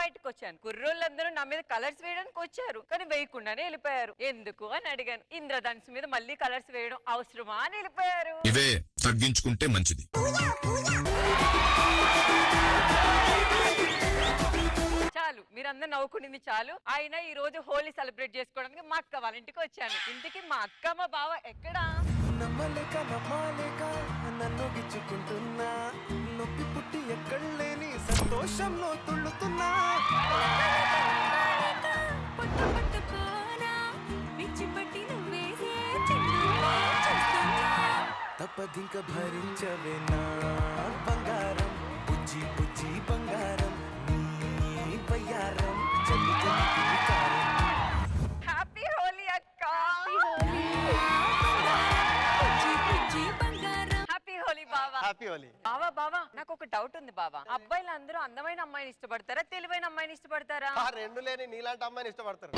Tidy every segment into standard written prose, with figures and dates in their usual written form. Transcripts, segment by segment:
బయటకు వచ్చాను. కుర్రోళ్ళందరూ నా మీద కలర్స్ వేయడానికి వచ్చారు, కానీ వేయకుండానే వెళ్ళిపోయారు. ఎందుకు అని అడిగాను. ఇంద్రధనుసు మీద మళ్ళీ కలర్స్ వేయడం అవసరమా అని వెళ్ళిపోయారు. ఇవే తగ్గించుకుంటే మంచిది. చాలు, మీరందరూ నవ్వుకునింది చాలు. ఆయన ఈ రోజు హోలీ సెలబ్రేట్ చేసుకోవడానికి మా అక్క వాళ్ళ ఇంటికి వచ్చాను. ఇంటికి మా అక్క మా బావ ఎక్కడా? నమ్మలేక నమ్మలేక నన్ను గిచ్చుకుంటున్నా, నొప్పి పుట్టి ఎక్కడలేని సంతోషంలో తుళ్ళుతున్నా. తప్పదింక భరించవేనా బంగారం, బుజ్జి బుజ్జి బంగారం, నీ బయ్యారం హ్యాపీ హోలీ అక్క. హ్యాపీ హోలీ బావా. హ్యాపీ హోలీ. బావా బావా, నాకు ఒక డౌట్ ఉంది బావా. అబ్బాయిలు అందరూ అందమైన అమ్మాయిని ఇష్టపడతారా, తెలివైన అమ్మాయిని ఇష్టపడతారా? రెండు లేని నీలాంటి అమ్మాయిని ఇష్టపడతారు.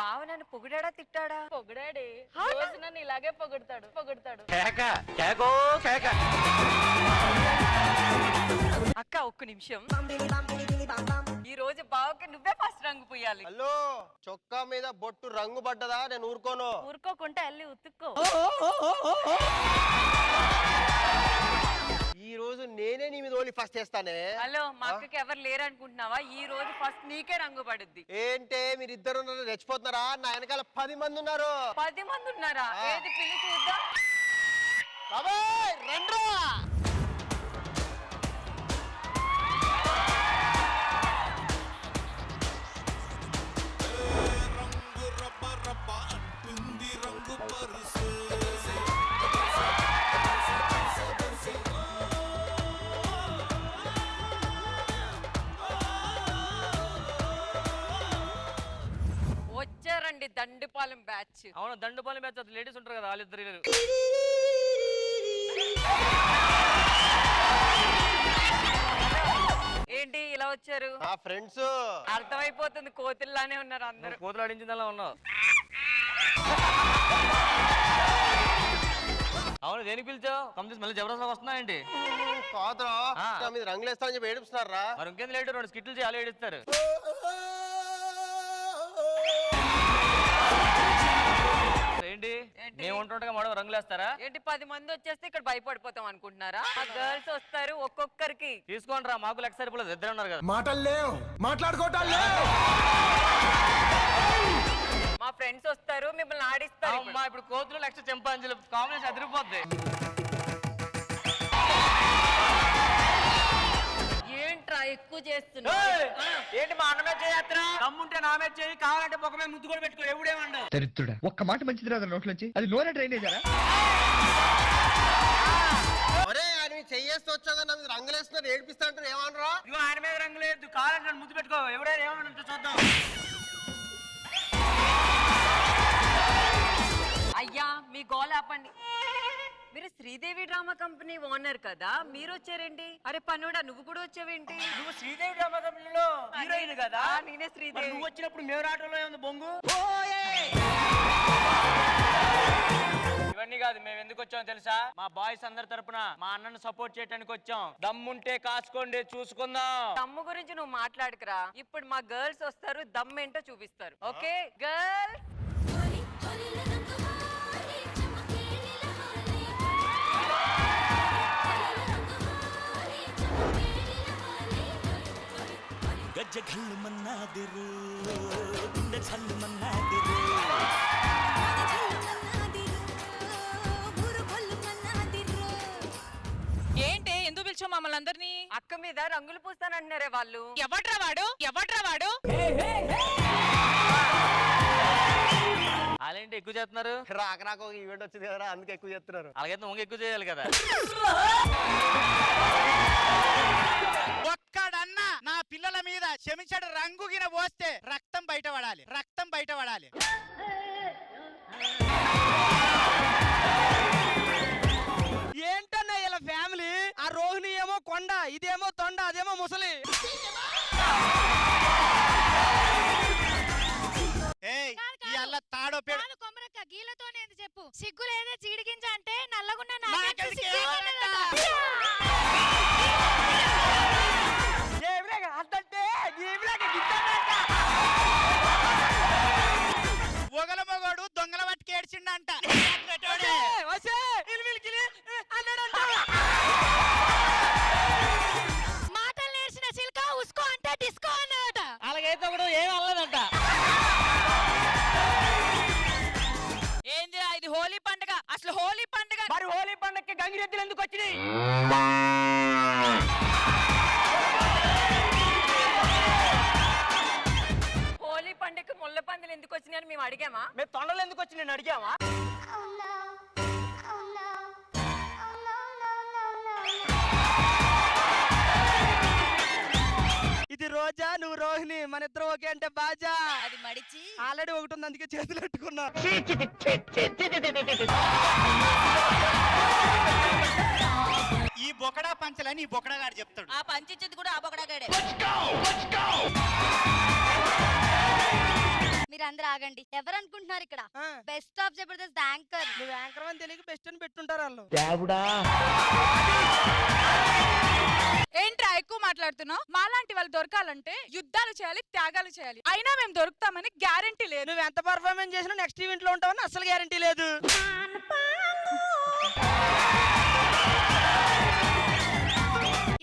బావ నన్ను పొగిడాడా తిట్టాడా? పొగిడాడే. రోజు నన్ను ఇలాగే పొగుడతాడు. అక్క ఒక్క నిమిషం, ఈ రోజు బావకి నువ్వే ఫస్ట్ రంగు పూయాలి. హలో, చొక్కా మీద బొట్టు రంగు పడ్డదా? నేను ఊరుకోను. ఊరుకోకుంటే అల్లి ఉతుక్కో. ఈ రోజు నేనే నీ మీద ఓలి ఫస్ట్ చేస్తానే. హలో, మా అక్కకి ఎవరు లేరు అనుకుంటున్నావా? ఈ రోజు ఫస్ట్ నీకే రంగు పడుద్ది. ఏంటే మీరు ఇద్దరు రెచ్చిపోతున్నారా? నా వెనకాల 10 మంది ఉన్నారు. 10 మంది ఉన్నారా? ఏది పిల్లి చూద్దాం. బాబాయ్ రండ్రా. వచ్చారండి దండుపాలెం బ్యాచ్. అవును, దండుపాలెం బ్యాచ్. అది లేడీస్ ఉంటారు కదా, వాళ్ళిద్దరు. ఏంటి ఇలా వచ్చారు? నా ఫ్రెండ్స్. అర్థమైపోతుంది, కోతిల్లానే ఉన్నారు అందరూ. కోతులు ఆడించిందలా ఉన్నావు. అవును, దేనికి పిలిచావు? కంప్లీట్ మళ్ళీ జబర్దస్త్ వస్తున్నాయండి. కాదురా, నా మీద రంగులు వేస్తానని చెప్పి ఏడుస్తున్నారా? మరి ఇంకేం లేడు, 2 స్కిట్లు చేయాలి, ఏడుస్తారు. ఏంటి మేము ఉంటుండగా మడవ రంగులేస్తారా ఏంటి? 10 మంది వచ్చేస్తే ఇక్కడ భయపడిపోతాం అనుకుంటున్నారా? ఆ గర్ల్స్ వస్తారు, ఒక్కొక్కరికి తీసుకోండి రా. మాకు లెక్క సరిపోలేదు, ఇద్దరు ఉన్నారు కదా. మాటలు లేవు, మాట్లాడుకోవటాలు లేవు. మా ఫ్రెండ్స్ వస్తారు, మిమ్మల్ని ఆడిస్తారు. అమ్మా, ఇప్పుడు కోతులు నెక్స్ట్ చెంపాంజీలు కాంబినేషన్ అదిరిపోద్ది. ఏంట్రా ఎక్కువ చేస్తున్నా? ఏంటి మా అన్నమే చేయాత్రా? దమ్ముంటే నామే చేయి, కావాలంటే ముఖమే ముద్దు కూడా పెట్టుకో. ఎవడేమండు దరిద్రుడా, ఒక్క మాట మంచిది రాదు నోట్ల నుంచి. అది నోరే డ్రైనేజారా? చెయ్యేస్తూ వచ్చాగా నా మీద రంగులు వేస్తున్నారు, ఏడిపిస్తా అంటారు. ఏమనరా? ఇగో ఆయన మీద రంగు లేదు, కావాలంటే ముద్దు పెట్టుకో. ఎవడైనా ఏమన్నా చూద్దాం. అయ్యా, మీ గోల్ ఆపండి. మీరు శ్రీదేవి డ్రామా కంపెనీ ఓనర్ కదా, మీరు వచ్చారేంటి? అరే పనుడా, నువ్వు కూడా వచ్చావేంటి? నువ్వు శ్రీదేవి డ్రామా కంపెనీలో హీరోయిన్ కదా? నేనే శ్రీదేవి. నువ్వు వచ్చినప్పుడు మేము రావడంలో ఏముంది బొంగు? ఇవన్నీ కాదు, మేము ఎందుకు వచ్చామో తెలుసా? మా బాయ్స్ అందరి తరపున మా అన్నను సపోర్ట్ చేయడానికి వచ్చాం. దమ్ముంటే కాసుకోండి, చూసుకుందాం. దమ్ము గురించి నువ్వు మాట్లాడకురా. ఇప్పుడు మా గర్ల్స్ వస్తారు, దమ్ ఏంటో చూపిస్తారు. Okay girls? గజ్జగల్లు మన్నాదిరు, గుండె చల్లు మన్నాదిరు. ఏంటి ఎందుకు పిలిచావు మమ్మల్ని అందరినీ? అక్క మీద రంగులు పూస్తానంటున్నారే వాళ్ళు. ఎవడ్రా వాడు? అలాంటి ఎక్కువ చేస్తున్నారు. రాక రాక ఒక ఈవెంట్ వచ్చింది కదా, అందుకే ఎక్కువ చేస్తున్నారు. అలాగైతే ముందు ఎక్కువ చేయాలి కదా. ఒక్కడన్నా నా పిల్లల మీద చెమిచడు రంగుగిన పోస్తే రక్తం బయటపడాలి. ఏంటన్నా ఇలా ఫ్యామిలీ? ఆ రోహిణి ఏమో కొండ, ఇదేమో తొండ, అదేమో ముసలి. తాడో గీలతోనే చెప్పు. సిగ్గు లేదా చీడిగింజ అంటే నల్లగున్న అసలు హోలీ పండుగ మరి హోలీ పండుగకి గంగిరెద్దులు ఎందుకు వచ్చినాయి? హోలీ పండుగ ముళ్ళ పందులు ఎందుకు వచ్చినాయని మేము అడిగామా? మేము తొండలు ఎందుకు వచ్చి నేను అడిగావా? ఇది రోజా నువ్వు రోహిణి మన ఇద్దరు ఓకే అంటే బాజా అది మడిచి ఆల్రెడీ ఒకటి ఉంది అందుకే చేతులు పెట్టుకున్నా ఈ బొకడా పంచలని ఈ బొకడా గారు చెప్తాడు. ఆ పంచిచ్చేది కూడా ఆ బొగడాగాడే. మీరందరూ ఆగండి. ఎవరు అనుకుంటున్నారు ఇక్కడ ఆ. Best of Jabardasth anchor? నువ్వు యాంకర్ అని తెలియక బెస్ట్ అని పెట్టుంటారు వాళ్ళు. ఏంట్రా ఎక్కువ మాట్లాడుతున్నావు? మాలాంటి వాళ్ళు దొరకాలంటే యుద్ధాలు చేయాలి, త్యాగాలు చేయాలి. అయినా మేము దొరుకుతామని గ్యారెంటీ లేదు. నువ్వు ఎంత పర్ఫార్మెన్స్ చేసినా నెక్స్ట్ ఈవెంట్ లో ఉంటావని అసలు గ్యారంటీ లేదు.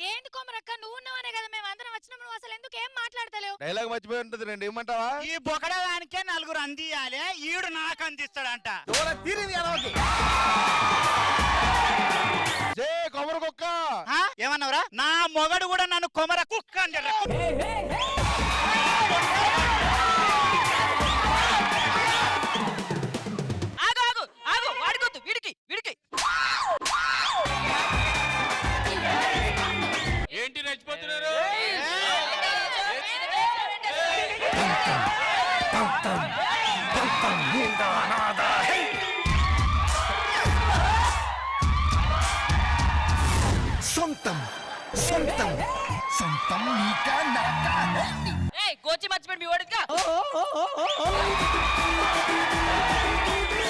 ఏంటి కొమరక్క, నువ్వు ఉన్నావనే కదా మేము అందరం వచ్చినప్పుడు నువ్వు అసలు ఎందుకు ఏం మాట్లాడతలేవు? డైలాగ్ మర్చిపోయి ఉంటుంది రండి ఏమంటావా? ఈ బొకడా దానికే నలుగురు అందియాలి, ఈడు నాకు అందిస్తాడంట. కొమర కుక్క ఆ? ఏమన్నావురా? నా మొగడు కూడా నన్ను కొమర కుక్క అంటాడు. ఆగు ఆగు ఆగు, వాడుకోద్దు, వీడికి వీడికి. ఏంటి రెచ్చిపోతున్నారు? ఏయ్, గోచి మర్చిపోయి మీ ఓడిగా. ఓ, ఓ, ఓ, ఓ, ఓ.